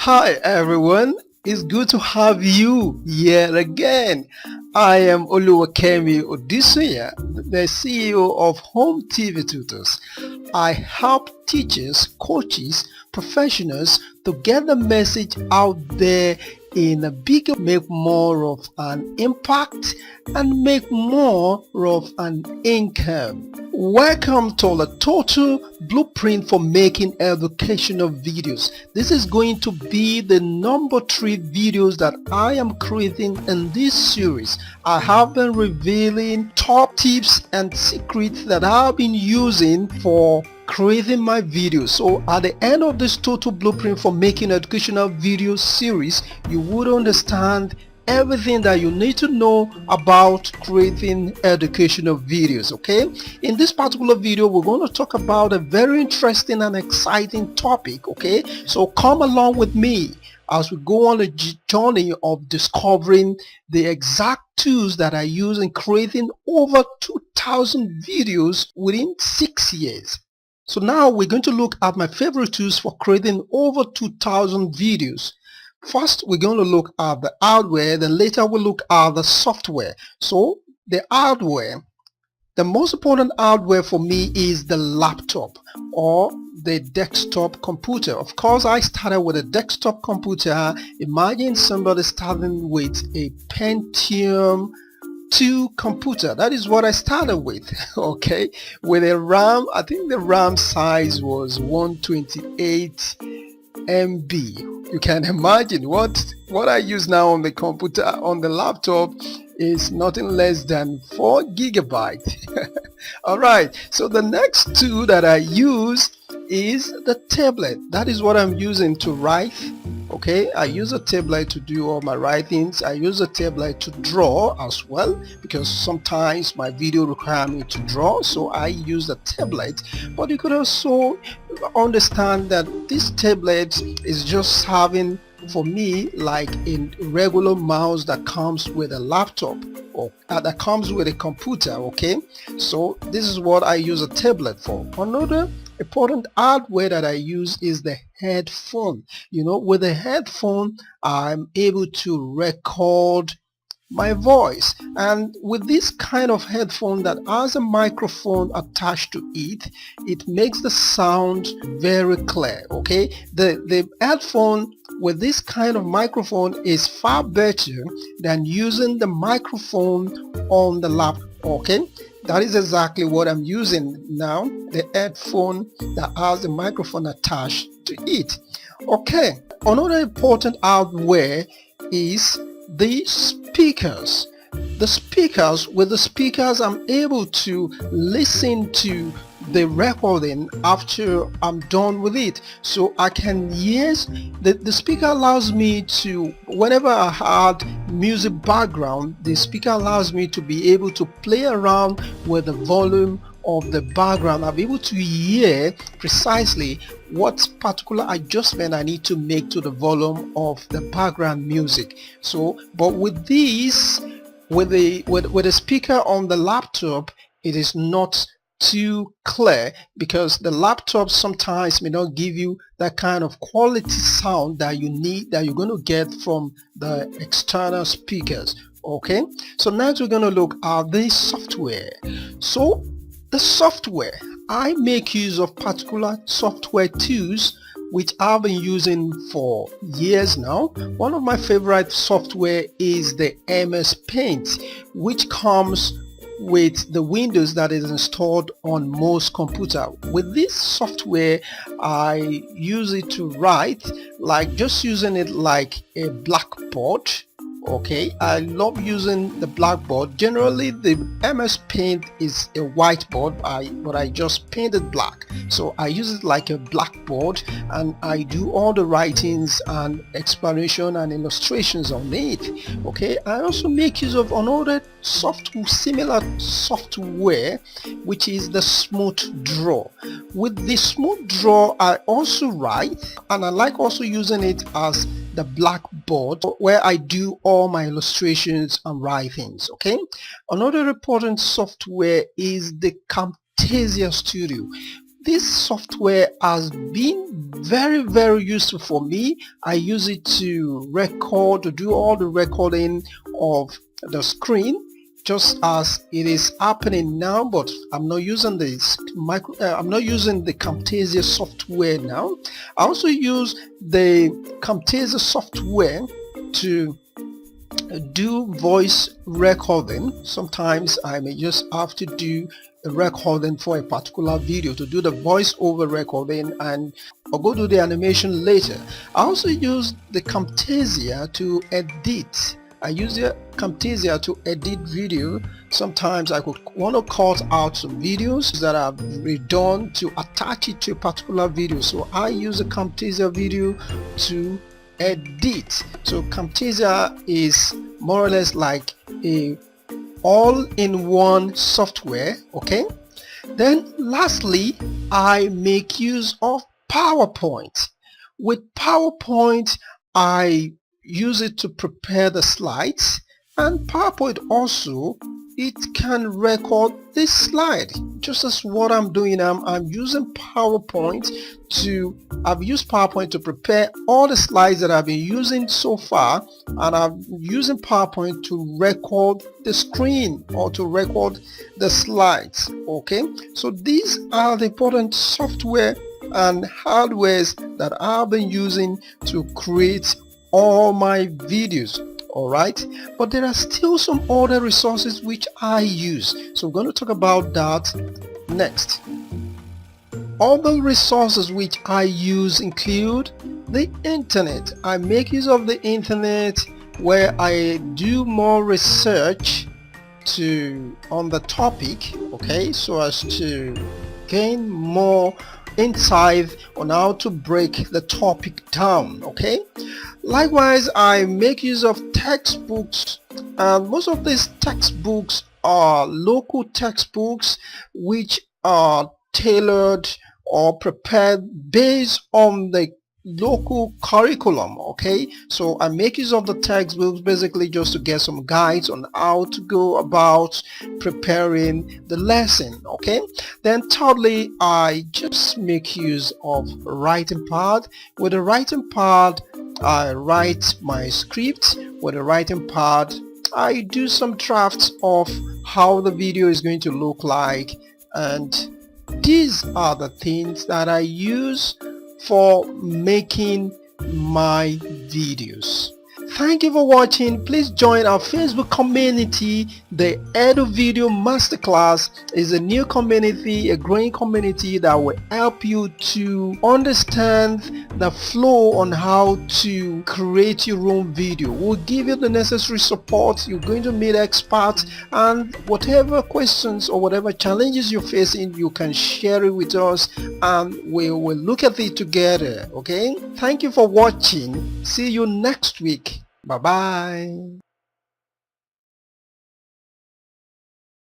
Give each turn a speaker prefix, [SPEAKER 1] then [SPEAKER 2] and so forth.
[SPEAKER 1] Hi everyone, it's good to have you yet again. I am Oluwakemi Odisuya, the CEO of Home TV Tutors. I help teachers, coaches, professionals to get the message out there in a bigger, make more of an impact and make more of an income. Welcome to the total blueprint for making educational videos. This is going to be the number 3 videos that I am creating in this series. I have been revealing top tips and secrets that I've been using for creating my videos. So at the end of this total blueprint for making educational video series, you would understand everything that you need to know about creating educational videos. Okay, in this particular video we're going to talk about a very interesting and exciting topic. Okay, so come along with me as we go on a journey of discovering the exact tools that I use in creating over 2,000 videos within 6 years. So now we're going to look at my favorite tools for creating over 2,000 videos. First, we're going to look at the hardware, then later we'll look at the software. So the hardware, the most important hardware for me is the laptop or the desktop computer. Of course, I started with a desktop computer. Imagine somebody starting with a Pentium 2 computer. That is what I started with. Okay, with a RAM, I think the RAM size was 128 MB. You can imagine what I use now on the computer, on the laptop, is nothing less than 4 gigabytes. All right, so the next tool that I use is the tablet. That is what I'm using to write. Okay, I use a tablet to do all my writings. I use a tablet to draw as well, because sometimes my video require me to draw, so I use the tablet. But you could also understand that this tablet is just having for me like a regular mouse that comes with a laptop, or that comes with a computer. Okay, so this is what I use a tablet for. Another important hardware that I use is the headphone. With a headphone I'm able to record my voice, and with this kind of headphone that has a microphone attached to it, it makes the sound very clear. Okay, the headphone with this kind of microphone is far better than using the microphone on the laptop. Okay, that is exactly what I'm using now, the headphone that has the microphone attached to it. Okay, another important hardware is the speakers. With the speakers I'm able to listen to the recording after I'm done with it, so I can, yes, the speaker allows me to, whenever I had music background, the speaker allows me to be able to play around with the volume of the background. I'll be able to hear precisely what particular adjustment I need to make to the volume of the background music. So, but with this, with the speaker on the laptop, it is not too clear, because the laptop sometimes may not give you that kind of quality sound that you need, that you're going to get from the external speakers. Okay, so next we're going to look at the software. So the software, I make use of particular software tools which I've been using for years now. One of my favorite software is the MS Paint, which comes with the Windows that is installed on most computer. With this software, I use it to write, like just using it like a blackboard. Okay, I love using the blackboard. Generally the MS Paint is a whiteboard, but I just painted black, so I use it like a blackboard, and I do all the writings and explanation and illustrations on it. Okay, I also make use of another similar software, which is the Smooth Draw. With the Smooth Draw I also write, and I like also using it as the blackboard where I do all my illustrations and writings. Okay, another important software is the Camtasia Studio. This software has been very useful for me. I use it to record, to do all the recording of the screen, just as it is happening now, but I'm not using I'm not using the Camtasia software now. I also use the Camtasia software to do voice recording. Sometimes I may just have to do a recording for a particular video, to do the voiceover recording, and I'll go do the animation later. I also use the Camtasia to edit. I use the Camtasia to edit video. Sometimes I could want to cut out some videos that I've redone to attach it to a particular video, so I use the Camtasia video to edit. So Camtasia is more or less like a all-in-one software. Okay, then lastly, I make use of PowerPoint. With PowerPoint, I use it to prepare the slides, and PowerPoint also, it can record this slide, just as what I'm doing now. I'm using PowerPoint I've used PowerPoint to prepare all the slides that I've been using so far, and I'm using PowerPoint to record the screen or to record the slides. Okay, so these are the important software and hardwares that I've been using to create all my videos. Alright, but there are still some other resources which I use, so we're going to talk about that next. Other resources which I use include the internet. I make use of the internet where I do more research on the topic, okay, so as to gain more insight on how to break the topic down. Okay, likewise, I make use of textbooks, and most of these textbooks are local textbooks which are tailored or prepared based on the local curriculum. Okay, so I make use of the textbooks basically just to get some guides on how to go about preparing the lesson. Okay, then thirdly, I just make use of writing pad. With the writing pad, I write my script. With the writing pad, I do some drafts of how the video is going to look like, and these are the things that I use for making my videos. Thank you for watching. Please join our Facebook community. The Edu Video Masterclass is a new community, a growing community that will help you to understand the flow on how to create your own video. We'll give you the necessary support. You're going to meet experts, and whatever questions or whatever challenges you're facing, you can share it with us and we will look at it together. Okay, thank you for watching. See you next week. Bye bye.